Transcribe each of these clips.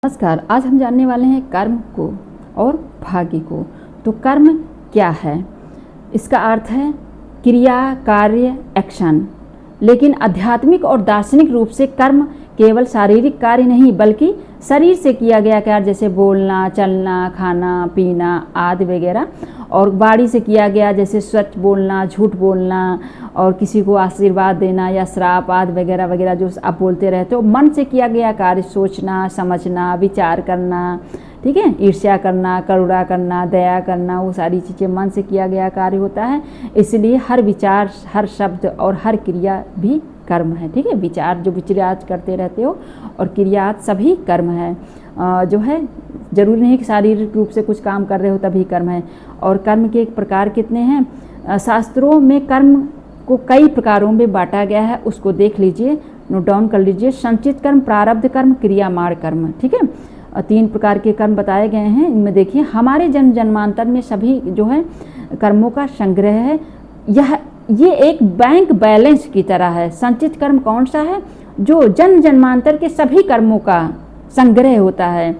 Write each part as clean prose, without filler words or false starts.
नमस्कार। आज हम जानने वाले हैं कर्म को और भाग्य को। तो कर्म क्या है? इसका अर्थ है क्रिया, कार्य, एक्शन। लेकिन आध्यात्मिक और दार्शनिक रूप से कर्म केवल शारीरिक कार्य नहीं बल्कि शरीर से किया गया कार्य, जैसे बोलना, चलना, खाना पीना आदि वगैरह, और वाणी से किया गया जैसे सच बोलना, झूठ बोलना, और किसी को आशीर्वाद देना या श्राप आदि वगैरह वगैरह जो आप बोलते रहते हो। मन से किया गया कार्य, सोचना, समझना, विचार करना, ठीक है, ईर्ष्या करना, करुणा करना, दया करना, वो सारी चीज़ें मन से किया गया कार्य होता है। इसलिए हर विचार, हर शब्द और हर क्रिया भी कर्म है। ठीक है, विचार जो विचार करते रहते हो और क्रिया सभी कर्म है। जो है जरूरी नहीं कि शारीरिक रूप से कुछ काम कर रहे हो तभी कर्म है। और कर्म के प्रकार कितने हैं? शास्त्रों में कर्म को कई प्रकारों में बांटा गया है, उसको देख लीजिए, नोट डाउन कर लीजिए। संचित कर्म, प्रारब्ध कर्म, क्रियामाण कर्म। ठीक है, 3 प्रकार के कर्म बताए गए हैं। इनमें देखिए हमारे जन्म जन्मांतर में सभी जो है कर्मों का संग्रह है। ये एक बैंक बैलेंस की तरह है। संचित कर्म कौन सा है? जो जन्म जन्मांतर के सभी कर्मों का संग्रह होता है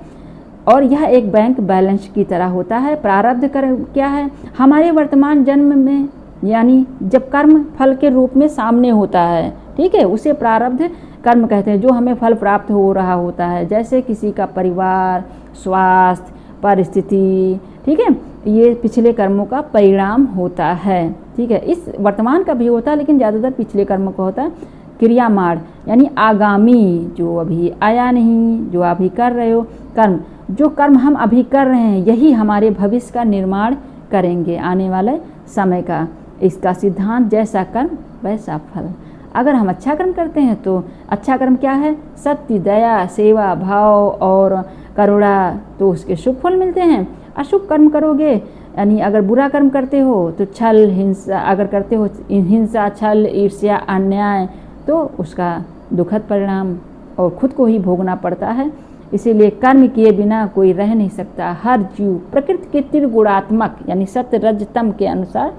और यह एक बैंक बैलेंस की तरह होता है। प्रारब्ध कर्म क्या है? हमारे वर्तमान जन्म में, यानी जब कर्म फल के रूप में सामने होता है, ठीक है, उसे प्रारब्ध कर्म कहते हैं, जो हमें फल प्राप्त हो रहा होता है, जैसे किसी का परिवार, स्वास्थ्य, परिस्थिति, ठीक है, ये पिछले कर्मों का परिणाम होता है। ठीक है, इस वर्तमान का भी होता है लेकिन ज़्यादातर पिछले कर्मों का होता है। क्रियामाण यानी आगामी, जो अभी आया नहीं, जो अभी कर रहे हो कर्म, जो कर्म हम अभी कर रहे हैं यही हमारे भविष्य का निर्माण करेंगे, आने वाले समय का। इसका सिद्धांत जैसा कर्म वैसा फल। अगर हम अच्छा कर्म करते हैं तो अच्छा कर्म क्या है? सत्य, दया, सेवा भाव और करुणा, तो उसके शुभ फल मिलते हैं। अशुभ कर्म करोगे, यानी अगर बुरा कर्म करते हो तो छल, हिंसा, अगर करते हो हिंसा, छल, ईर्ष्या, अन्याय, तो उसका दुखद परिणाम और खुद को ही भोगना पड़ता है। इसीलिए कर्म किए बिना कोई रह नहीं सकता। हर जीव प्रकृति के त्रिगुणात्मक यानी सत्य रज तम के अनुसार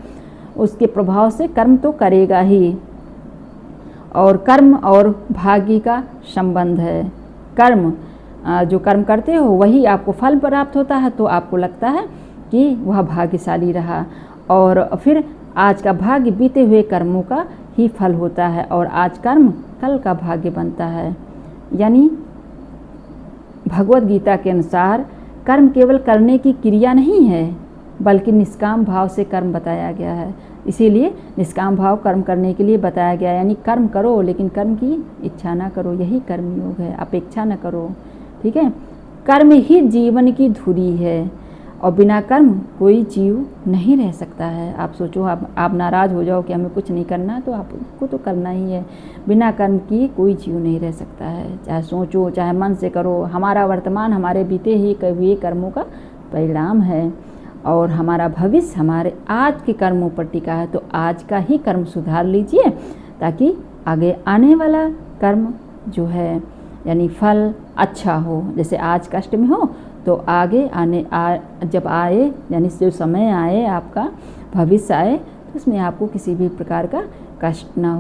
उसके प्रभाव से कर्म तो करेगा ही। और कर्म और भाग्य का संबंध है। कर्म जो कर्म करते हो वही आपको फल प्राप्त होता है, तो आपको लगता है कि वह भाग्यशाली रहा। और फिर आज का भाग्य बीते हुए कर्मों का ही फल होता है और आज कर्म कल का भाग्य बनता है। यानी भगवद गीता के अनुसार कर्म केवल करने की क्रिया नहीं है बल्कि निष्काम भाव से कर्म बताया गया है। इसीलिए निष्काम भाव कर्म करने के लिए बताया गया, यानी कर्म करो लेकिन कर्म की इच्छा ना करो, यही कर्म योग है, अपेक्षा न करो। ठीक है, कर्म ही जीवन की धुरी है और बिना कर्म कोई जीव नहीं रह सकता है। आप सोचो, आप नाराज़ हो जाओ कि हमें कुछ नहीं करना, तो आपको तो करना ही है। बिना कर्म की कोई जीव नहीं रह सकता है, चाहे सोचो चाहे मन से करो। हमारा वर्तमान हमारे बीते ही हुए कर्मों का परिणाम है और हमारा भविष्य हमारे आज के कर्मों पर टिका है। तो आज का ही कर्म सुधार लीजिए ताकि आगे आने वाला कर्म जो है यानी फल अच्छा हो। जैसे आज कष्ट में हो तो आगे जब आए, यानी जो समय आए, आपका भविष्य आए, तो उसमें आपको किसी भी प्रकार का कष्ट ना हो।